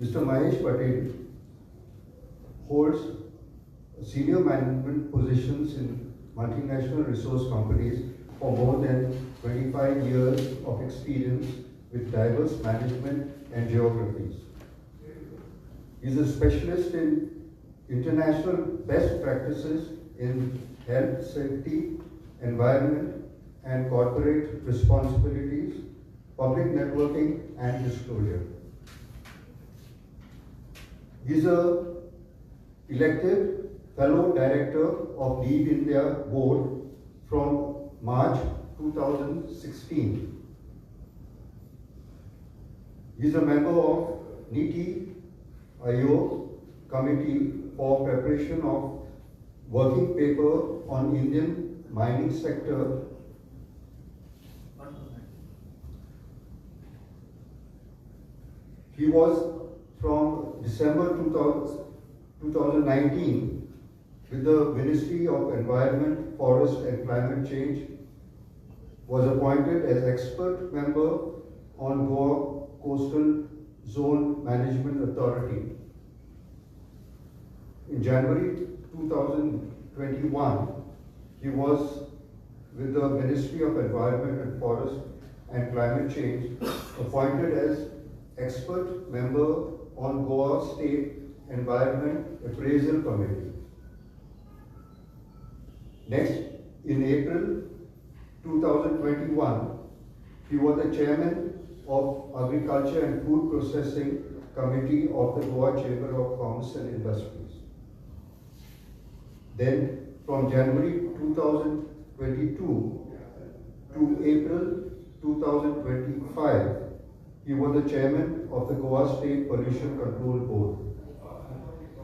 Mr. Mahesh Patil holds senior management positions in multinational resource companies for more than 25 years of experience with diverse management and geographies. He is a specialist in international best practices in health, safety, environment, and corporate responsibilities, public networking, and disclosure. He is a elected fellow director of Lead India Board from March 2016. He is a member of NITI Aayog Committee for preparation of working paper on Indian mining sector. He was from December 2019 with the Ministry of Environment, Forest and Climate Change, was appointed as expert member on Goa Coastal Zone Management Authority. In January 2021, he was with the Ministry of Environment and Forest and Climate Change appointed as expert member on Goa State Environment Appraisal Committee. Next, in April 2021, he was the chairman of Agriculture and Food Processing Committee of the Goa Chamber of Commerce and Industries. Then, from January 2022 to April 2025, he was the chairman of the Goa State Pollution Control Board.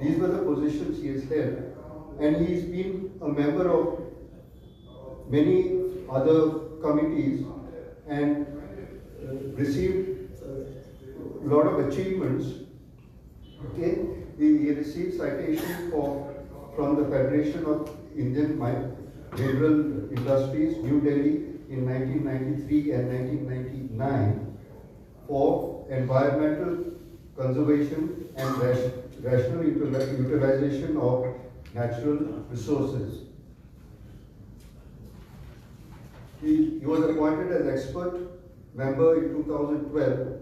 These were the positions he has held, and he's been a member of many other committees and received a lot of achievements. Okay, he received citation from the Federation of Indian Mineral Industries, New Delhi, in 1993 and 1999 for environmental conservation and rational utilization of natural resources. He was appointed as expert member in 2012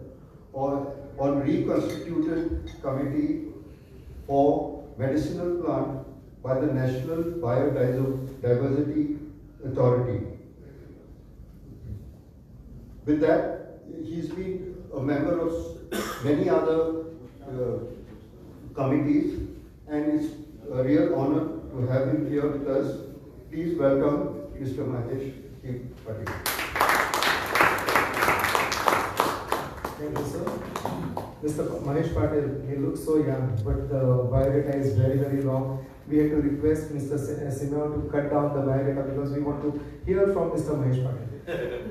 on reconstituted committee for medicinal plant by the National Biodiversity Authority. With that, he's been a member of many other committees, and it's a real honor to have him here with us. Please welcome Mr. Mahesh Patil. Thank you, sir. Mr. Mahesh Patil, he looks so young, but the biodata is very, very long. We had to request Mr. Simeon to cut down the biodata because we want to hear from Mr. Mahesh Patil.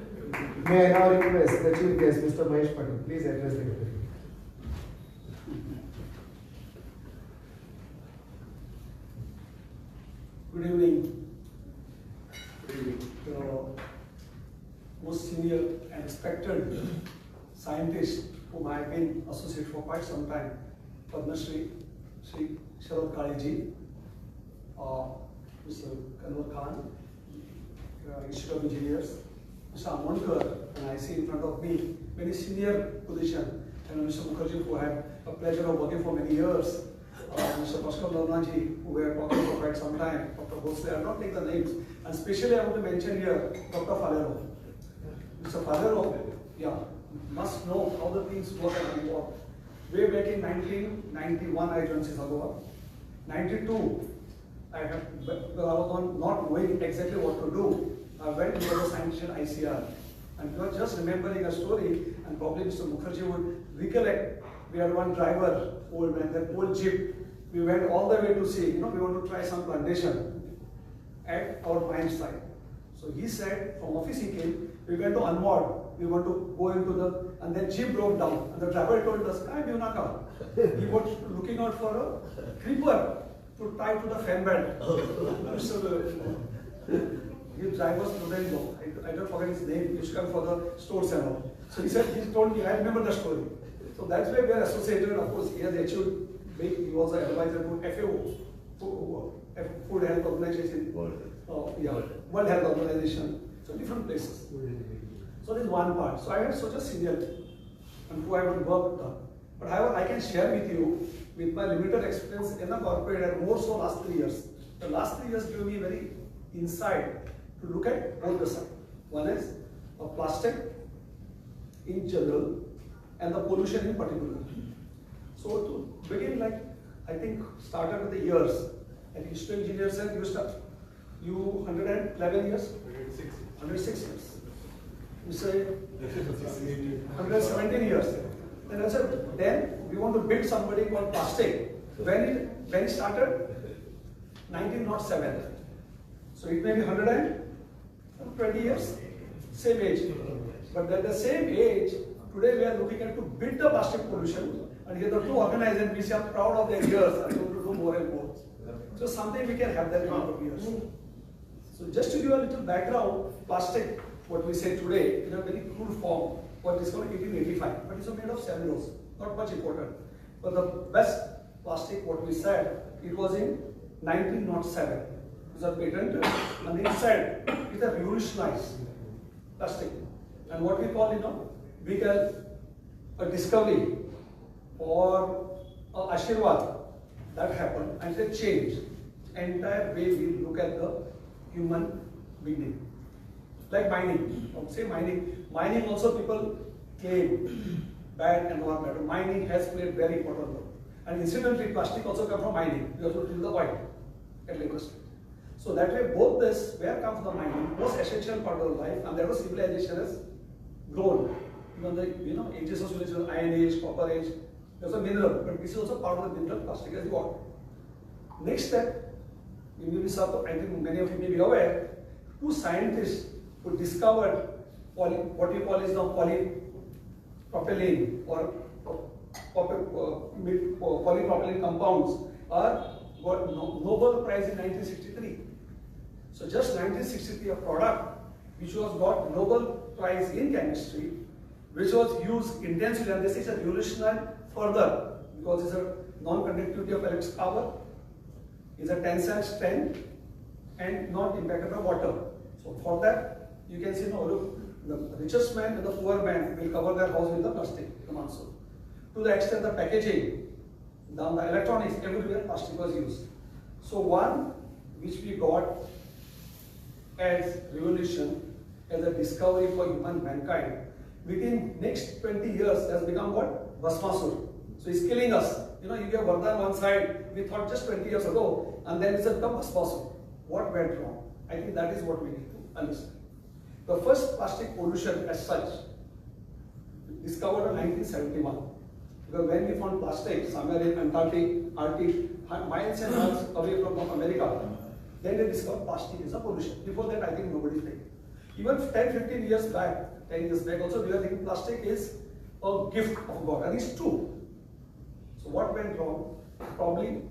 May I now request the chief guest, Mr. Mahesh Patil, please address the committee. Good evening. Good evening. The most senior and respected scientist whom I have been associated for quite some time, Padma Shri Sharad Kaleji, Mr. Kanwar Khan, Institute of Engineers, Mr. Amonkar, and I see in front of me many senior position, and Mr. Mukherjee, who I had a pleasure of working for many years, Mr. Pascal Lavnaji, who we are talking for quite some time, Dr. Bhosle, I will not take the names, and especially I want to mention here Dr. Falero. Mr. Falero, yeah, must know how the things work and involve. Way back in 1991, I joined Sisagova. 92, I was not knowing exactly what to do. I went to the scientist at ICR, and we were just remembering a story, and probably Mr. Mukherjee would recollect. We had one driver, old man, that old jeep. We went all the way to see, we want to try some plantation at our mine site. So he said, from office he came, we went to unmoored. We want to go into and then jeep broke down. And the driver told us, he was looking out for a creeper to tie to the fan belt. So his driver was Surendrababu. I don't forget his name. He used to come for the stores and all. So he said, he told me, I remember the story. So that's why we are associated. Of course, he has achieved big. He was an advisor to FAO, Food Health Organization, World Health Organization. So different places. So this is one part. So I had such a seniority and who I would work with. But however, I can share with you with my limited experience in the corporate and more so last 3 years. The last 3 years give me very insight to look at both the sides. One is plastic in general and the pollution in particular. So to begin, like I think started with the years. Like history engineers said, you 111 years, 106 years. You say 117 years. Then I said, then we want to build somebody called plastic. When it started? 1907. So it may be 120 years, same age. But at the same age, today we are looking at to beat the plastic pollution. And here the two organizations which are proud of their years are going to do more and more. So something we can have that amount of years. So just to give a little background, plastic, what we say today, in a very crude form, what is called 1885, but it's made of cellulose, not much important. But the best plastic, what we said, it was in 1907. It was a patent, and they said it's a revolutionized plastic. And what we call, we call a discovery or a Ashirwad that happened, and they changed entire way we look at the human being. Like mining, say mining. Mining also people claim bad environment. Mining has played very important role. And incidentally, plastic also come from mining. You also drill the oil at Lagos State. So that way, both this, where comes the mining, most essential part of life, and that was civilization has grown. Even the ages of civilization, Iron Age, Copper Age, there's a mineral, but this is also part of the mineral plastic has got. Next step, I think many of you may be aware, two scientists who discovered what you call is now polypropylene or polypropylene compounds are got Nobel Prize in 1963. So just 1963, a product which was got Nobel Prize in chemistry, which was used intensively, and this is a revolutionary further because it's a non-conductivity of electric power, is a tensile strength, and not impacted by water. So for that, you can see now, look, the richest man and the poor man will cover their house with the plastic, the monsoon. To the extent the packaging, down the electronics, everywhere plastic was used. So one which we got as revolution, as a discovery for human mankind, within next 20 years has become what? Bhasmasur. So it's killing us. You get Vardhan one side, we thought just 20 years ago, and then it's become Bhasmasur. What went wrong? I think that is what we need to understand. The first plastic pollution as such, discovered in 1971. Because when we found plastic somewhere in Antarctic, miles and miles away from America, then they discovered plastic is a pollution. Before that, I think nobody think. Even 10-15 years back, 10 years back also, we were thinking plastic is a gift of God, and it's true. So what went wrong? Probably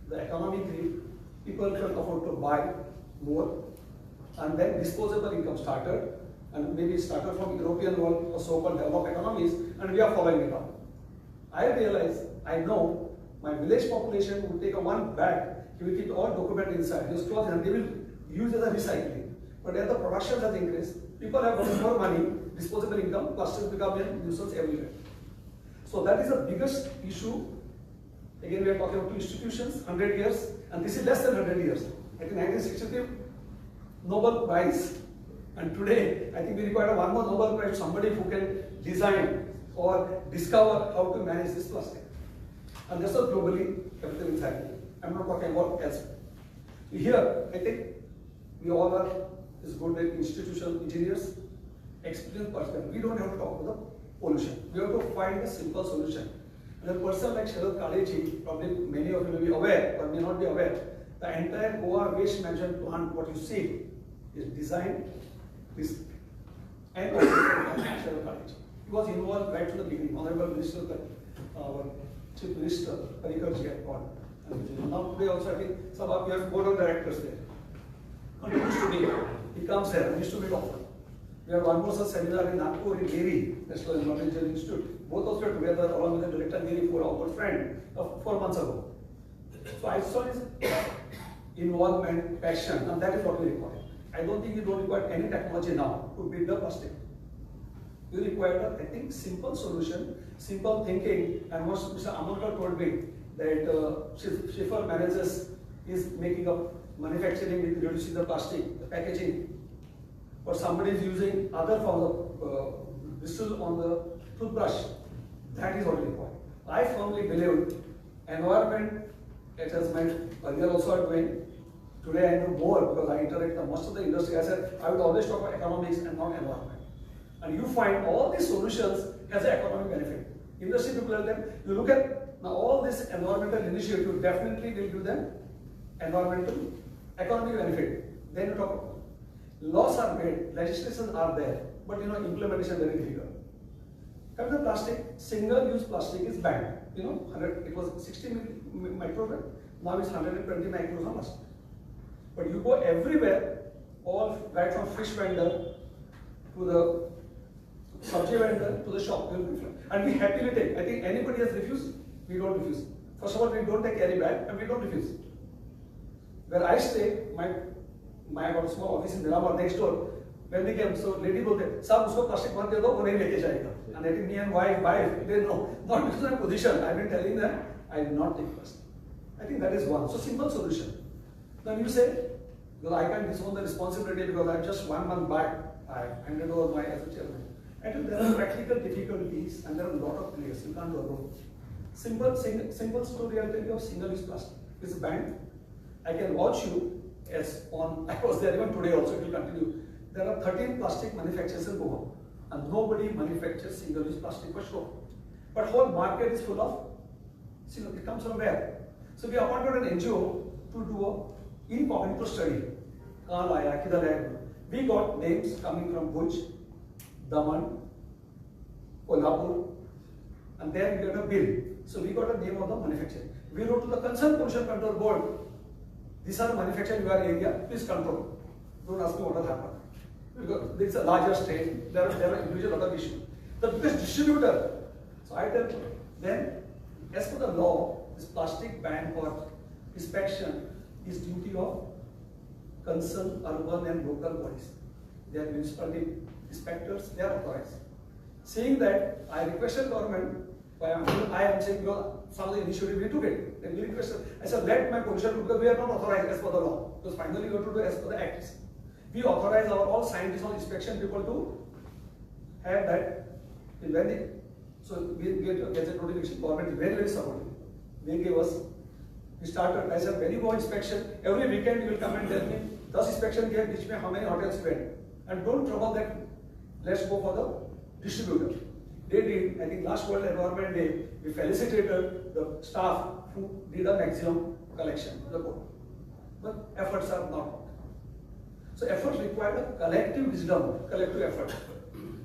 the economic greed, people couldn't afford to buy more, and then disposable income started, and maybe it started from European world or so-called developed economies, and we are following it up. I realize, I know, my village population would take a one bag, he will keep all document inside, those clothes, and they will use as a recycling. But as the production has increased, people have more money, disposable income, plastic become a nuisance everywhere. So that is the biggest issue. Again, we are talking about two institutions, 100 years, and this is less than 100 years. I think 1963, Nobel Prize. And today, I think we require one more Nobel Prize, somebody who can design or discover how to manage this plastic. And that's what globally everything is happening. I'm not talking about elsewhere. Here, I think we all are is good with institutional engineers, experienced person. We don't have to talk about the pollution. We have to find a simple solution. And a person like Sharad Kaleji, probably many of you may be aware or may not be aware, the entire Goa waste management plant, what you see, is designed this and Sharad Kaleji. He was involved right from the beginning. Honorable Minister, our Chief Minister, Parikarji had gone. And now today also, I think some of you have board of directors there. Continues to be. He comes here, he used to meet often. We have one more such seminar in Nagpur in Gary, National Environmental Institute. both of us were together along with the director Giri for our good friend 4 months ago. So I saw his involvement, passion, and that is what we require. I don't think you don't require any technology now to build the plastic. You require, I think, simple solution, simple thinking, and what Mr. Amarkar told me that Schiffer manages is making up manufacturing with reducing the plastic, the packaging, or somebody is using other forms of bristle on the toothbrush. That is what we require. I firmly believe environment, as my earlier also are doing. Today I know more because I interact with most of the industry. I said I would always talk about economics and not environment. And you find all these solutions has an economic benefit. Industry people tell them, you look at now all this environmental initiative definitely will give them environmental economic benefit. Then you talk about laws are made, legislations are there, but implementation very difficult. Coming to plastic, single-use plastic is banned. It was 60 microgram, now it's 120 micrograms. But you go everywhere, all right from fish vendor to the sabji vendor to the shop, and we happily take. I think anybody has refused, we don't refuse. First of all, we don't take carry bag and we don't refuse. Where I stay, my got a small office in Miramar next door. When they came, so lady bolte, "Sir, usko plastic mat de do, wo nahi leke jayega." And I think me and wife, they know, not because of my position. I've been telling them, I will not take plastic. I think that is one. So simple solution. Then you say, well, I can't disown the responsibility because I'm just 1 month back. I handed over my as a chairman. I think there are practical difficulties and there are a lot of players. You can't do alone. Simple story I'll tell you of single-use plastic. It's banned. I can watch you as on. I was there even today also. It will continue. There are 13 plastic manufacturers in Goan, and nobody manufactures single-use plastic for sure. But whole market is full of. It comes from where? So we appointed an NGO to do a incognito study. We got names coming from Bhuj, Daman, Kolhapur, and then we got a bill. So we got a name of the manufacturer. We wrote to the Concerned Pollution Control Board. These are manufactured in your area, please control. Don't ask me what has happened. Because it's a larger state, there are individual other issues. The biggest distributor. So I tell them, then as per the law, this plastic ban or inspection is duty of concerned urban and local bodies. They are municipality inspectors, they are authorized. Saying that, I requested government, I am saying because some of the initiative we took it. Then we requested, I said, let my position because we are not authorized as per the law. Because finally we have to do as per the acts. We authorize our all scientists on inspection people to have that in when so we get a gazette notification, government is very, very supportive. They gave us, we started, I said, when you go inspection, every weekend you will come and tell me, does inspection get which may how many hotels went. And don't trouble that, let's go for the distributor. They did, I think last World Environment Day, we felicitated the staff who did a maximum collection of the board. But efforts are not. So efforts require a collective wisdom, collective effort.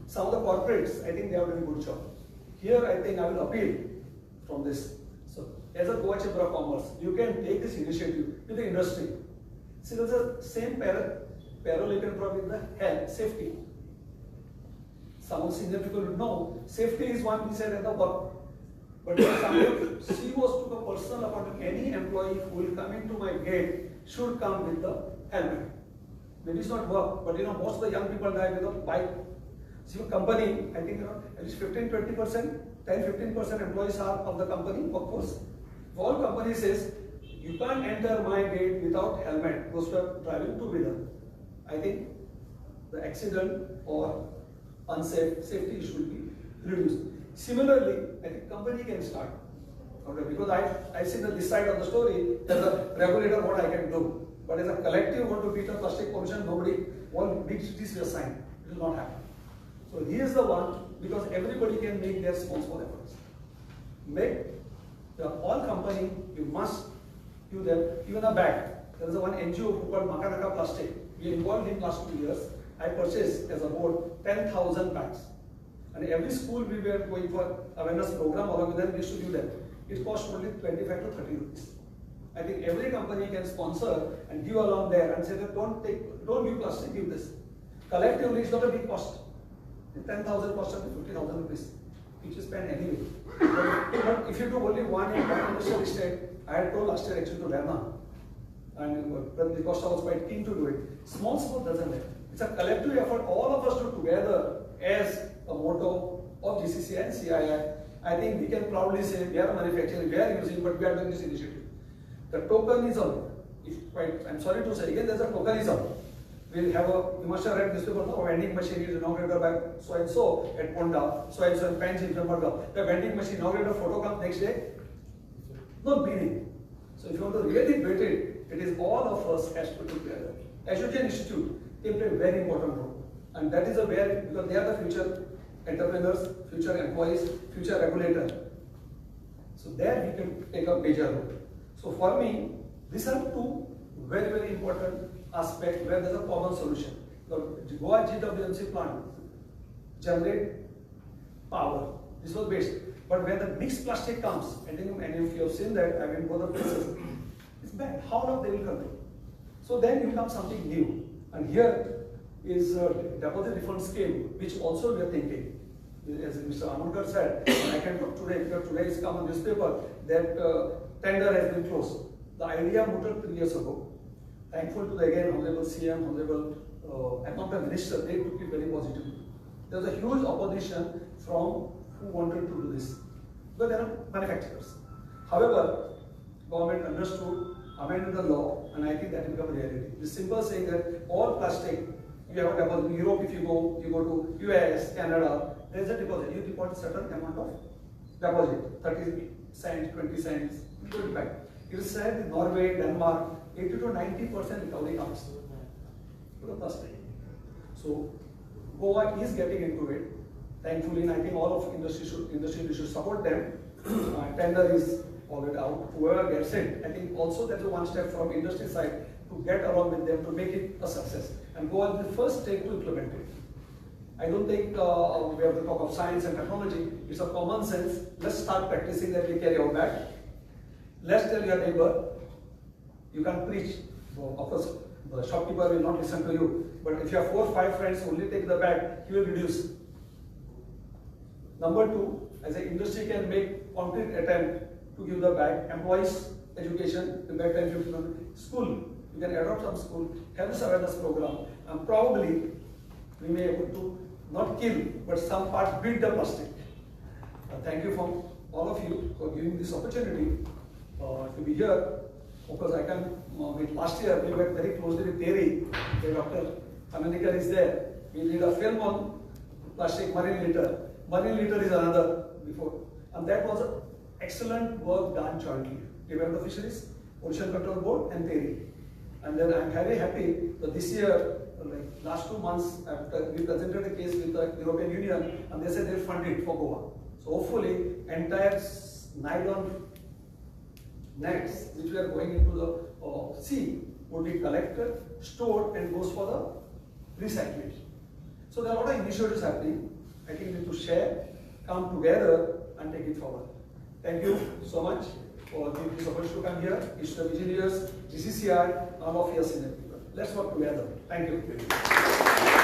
Some of the corporates, I think they are doing a good job. Here, I think I will appeal from this. So, as a Goa Chamber of Commerce, you can take this initiative with the industry. See, there's a same parallel you can draw with the health, safety. Some senior people would know, safety is one we said at the work. But if somebody was to a personal appointment, any employee who will come into my gate should come with the helmet. Maybe it's not work, but most of the young people die with a bike. So company, I think at least 15-20%, 10-15% employees are of the company workforce. If all company says, you can't enter my gate without helmet, those who are driving two-wheeler. I think the accident or unsafe safety issue will be reduced. Similarly, I think company can start. Okay, because I see that this side of the story, there's a regulator what I can do. But as a collective want to beat a plastic pollution, nobody, all big cities will sign. It will not happen. So he is the one, because everybody can make their small efforts. All company, you must give them, even a bag. There is one NGO called Makanaka Plastic. We involved in last 2 years. I purchased as a board 10,000 bags. And every school we were going for awareness program, along with them, we used to give them. It cost only 25 to 30 rupees. I think every company can sponsor and give along there and say that don't give plastic, give this. Collectively, it's not a big cost. 10,000 cost 50,000 rupees. which is spent anyway. But if you do only one in one industrial estate, I had told last year actually to Lerna, and the Costa was quite keen to do it. Small doesn't matter. It's a collective effort, all of us do together as a motto of GCC and CII. I think we can proudly say we are manufacturing, we are using, but we are doing this initiative. The tokenism, I'm sorry to say, again there's a tokenism. We'll have you must have read newspaper, a vending machine is inaugurated by so and so at Ponda, so and so in Pans in Jamaica. The vending machine inaugurated, photo comes next day. No meaning. So if you want to really build it, it is all of us has to put together. Education Institute, they play a very important role. And that is where, because they are the future entrepreneurs, future employees, future regulator. So there we can take a major role. So for me, these are two very, very important aspects where there is a common solution. The Goa GWMC plant generate power. This was based. But when the mixed plastic comes, I think many of you have seen that, I mean, both the places, it's bad. How long they will control? So then you become something new. And here is a deposit refund scheme, which also we are thinking. As Mr. Amankar said, I can talk today, because today is come on newspaper, that tender has been closed. The idea mooted 3 years ago. Thankful to the again Honorable CM, Honorable Accountant Minister, they took it very positively. There was a huge opposition from who wanted to do this. But there are manufacturers. However, government understood, amended the law, and I think that will become a reality. The simple saying that all plastic, you have a deposit. In Europe, if you go to US, Canada, there is a deposit. You deposit certain amount of deposit, 30 cents, 20 cents, you put it back. It is said in Norway, Denmark, 80 to 90% recovery comes to the plastic. So Goa is getting into it. Thankfully, and I think all of industry should support them. Tender is already out. Whoever gets it, I think also that's one step from industry side to get along with them to make it a success. And Goa is the first state to implement it. I don't think we have to talk of science and technology. It's a common sense. Let's start practicing that we carry our bag. Let's tell your neighbor, you can preach. Well, of course, the shopkeeper will not listen to you. But if you have 4 or 5 friends who only take the bag, he will reduce. Number 2, as an industry can make concrete attempt to give the bag, employees, education, the back 10, 15, school. You can adopt some school, have this awareness program, and probably we may be able to not kill, but some part beat the plastic. Thank you from all of you for giving this opportunity to be here. Because I can, last year we worked very closely with Terry, the Dr. Amanikar is there. We did a film on plastic marine litter. Marine litter is another before. And that was excellent work done jointly. Department of Fisheries, Ocean Control Board and Terry. And then I'm very happy that this year, like last 2 months, we presented a case with the European Union and they said they'll fund it for Goa. So hopefully, entire nylon nets which we are going into the sea would be collected, stored and goes for the recycling. So there are a lot of initiatives happening. I think we need to share, come together and take it forward. Thank you so much for this opportunity to come here. It's the engineers, GCCI, all of your senior people. Let's work together. Thank you.